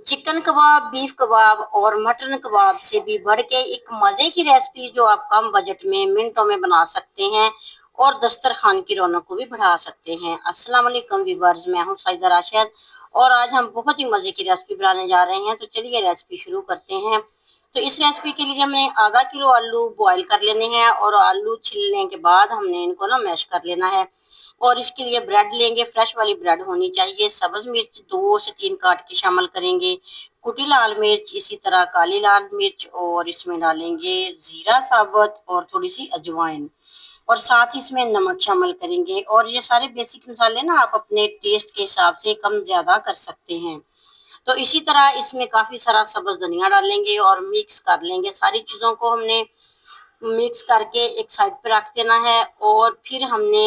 Chicken कबाब, beef कबाब और mutton कबाब से भी बढ़ के एक मजे की रेसिपी जो आप कम बजट में मिनटों में बना सकते हैं और दस्तरखान की रौनक को भी बढ़ा सकते हैं। अस्सलाम वालेकुम व्यूअर्स, मैं हूं साइदा राशिद और आज हम बहुत ही मजे की रेसिपी बनाने जा रहे हैं। तो चलिए रेसिपी शुरू करते हैं। तो इस रेसिपी के लिए हमने आधा किलो आलू बॉईल कर लेने हैं और आलू छीलने के बाद हमने इनको ना मैश कर लेना है। और इसके लिए ब्रेड लेंगे, फ्रेश वाली ब्रेड होनी चाहिए। सब्ज मिर्च 2 से 3 काट के शामिल करेंगे, कुटी लाल मिर्च, इसी तरह काली लाल मिर्च और इसमें डालेंगे जीरा साबुत और थोड़ी सी अजवाइन और साथ ही इसमें नमक शामिल करेंगे। और ये सारे बेसिक मसाले ना आप अपने टेस्ट के हिसाब से कम ज्यादा कर सकते हैं। तो इसी तरह इसमें काफी सारा सब्ज धनिया डालेंगे और मिक्स कर लेंगे। सारी चीजों को हमने मिक्स करके एक साइड पे रख देना है। और फिर हमने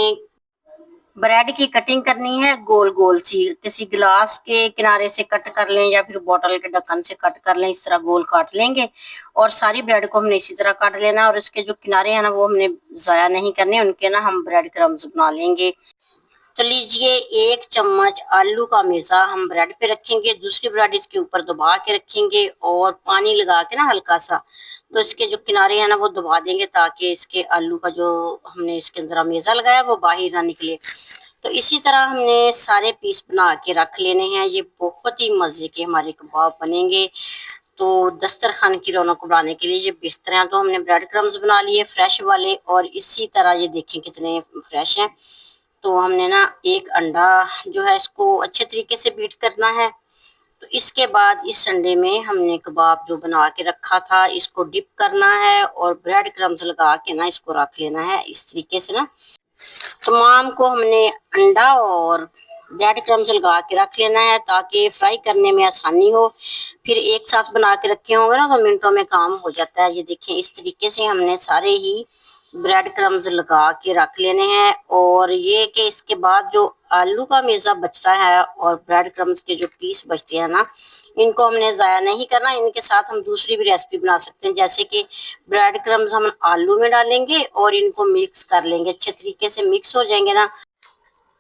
ब्रेड की कटिंग करनी है गोल गोल सी, किसी गिलास के किनारे से कट कर लें या फिर बोतल के ढक्कन से कट कर लें। इस तरह गोल काट लेंगे और सारी ब्रेड को हमने इसी तरह काट लेना। और इसके जो किनारे हैं ना वो हमने जाया नहीं करने, उनके ना हम ब्रेड क्रम्स बना लेंगे। तो लीजिए, 1 चम्मच आलू का मेजा हम ब्रेड पे रखेंगे, दूसरी ब्रेड इसके ऊपर दबा के रखेंगे और पानी लगा के ना हल्का सा, तो इसके जो किनारे हैं ना वो दबा देंगे ताकि इसके आलू का जो हमने इसके अंदर मेजा लगाया वो बाहर ना निकले। तो इसी तरह हमने सारे पीस बना के रख लेने हैं। ये बहुत ही मजे के हमारे कबाब बनेंगे। तो दस्तरखान की रौनक को बढ़ाने के लिए ये बेहतर है। तो हमने ब्रेड क्रम्स बना लिए फ्रेश वाले और इसी तरह ये देखें कितने फ्रेश हैं। तो हमने ना एक अंडा जो है इसको अच्छे तरीके से बीट करना है। तो इसके बाद इस अंडे में हमने कबाब जो बना के रखा था इसको डिप करना है और ब्रेड क्रम्स लगा के ना इसको रख लेना है इस तरीके से ना। तमाम को हमने अंडा और ब्रेड क्रम्स लगा के रख लेना है ताकि फ्राई करने में आसानी हो। फिर एक साथ बना के रखे होंगे ना तो मिनटों में काम हो जाता है। ये देखें, इस तरीके से हमने सारे ही ब्रेड क्रम्स लगा के रख लेने हैं। और ये कि इसके बाद जो आलू का मेजा बचता है और ब्रेड क्रम्स के जो पीस बचते हैं ना, इनको हमने जाया नहीं करना। इनके साथ हम दूसरी भी रेसिपी बना सकते हैं, जैसे कि ब्रेड क्रम्स हम आलू में डालेंगे और इनको मिक्स कर लेंगे। अच्छे तरीके से मिक्स हो जाएंगे ना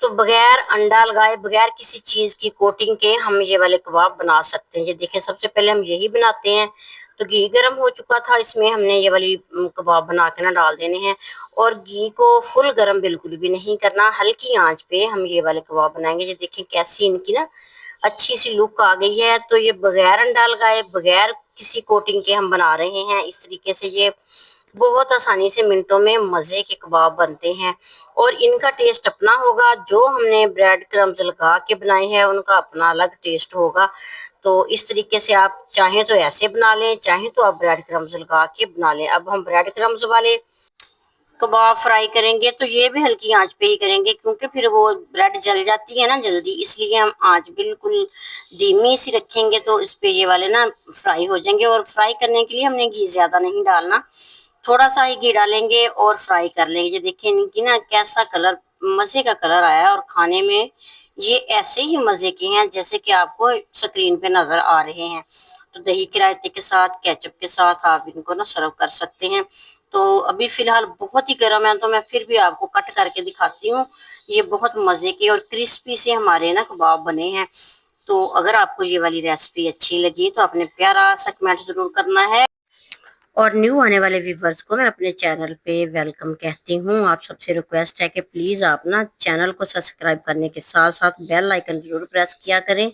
तो बगैर अंडा लगाए, बगैर किसी चीज की कोटिंग के हम ये वाले कबाब बना सकते हैं। ये देखें, सबसे पहले हम यही बनाते हैं। तो घी गर्म हो चुका था, इसमें हमने ये वाली कबाब बना के ना डाल देने हैं। और घी को फुल गर्म बिल्कुल भी नहीं करना, हल्की आंच पे हम ये वाले कबाब बनाएंगे। ये देखें कैसी इनकी ना अच्छी सी लुक आ गई है। तो ये बगैर अंडा लगाए, बगैर किसी कोटिंग के हम बना रहे हैं। इस तरीके से ये बहुत आसानी से मिनटों में मजे के कबाब बनते हैं और इनका टेस्ट अपना होगा। जो हमने ब्रेड क्रम्स लगा के बनाए हैं उनका अपना अलग टेस्ट होगा। तो इस तरीके से आप चाहें तो ऐसे बना लें, चाहें तो आप ब्रेड क्रम्स लगा के बना लें। अब हम ब्रेड क्रम्स वाले कबाब फ्राई करेंगे तो ये भी हल्की आंच पे ही करेंगे, क्योंकि फिर वो ब्रेड जल जाती है ना जल्दी, इसलिए हम आंच बिल्कुल धीमी सी रखेंगे तो इस पे ये वाले ना फ्राई हो जाएंगे। और फ्राई करने के लिए हमने घी ज्यादा नहीं डालना, थोड़ा सा ही घी डालेंगे और फ्राई कर लेंगे। ये देखिए इनकी ना कैसा कलर, मजे का कलर आया है और खाने में ये ऐसे ही मजे के हैं जैसे कि आपको स्क्रीन पे नजर आ रहे हैं। तो दही के रायते के साथ, केचप के साथ आप इनको ना सर्व कर सकते हैं। तो अभी फिलहाल बहुत ही गर्म है तो मैं फिर भी आपको कट करके दिखाती हूँ। ये बहुत मजे के और क्रिस्पी से हमारे ना कबाब बने हैं। तो अगर आपको ये वाली रेसिपी अच्छी लगी तो आपने प्यारा सा कमेंट जरूर करना है। और न्यू आने वाले व्यूवर्स को मैं अपने चैनल पे वेलकम कहती हूँ। आप सबसे रिक्वेस्ट है कि प्लीज़ आप ना चैनल को सब्सक्राइब करने के साथ साथ बेल आइकन जरूर प्रेस किया करें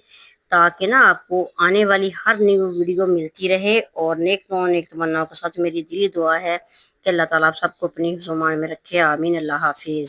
ताकि ना आपको आने वाली हर न्यू वीडियो मिलती रहे। और नेक नेक तमन्नाओं के साथ मेरी दिली दुआ है कि अल्लाह ताला आप सबको अपनी हिफ्ज़-ओ-मान में रखे। आमीन। अल्लाह हाफिज़।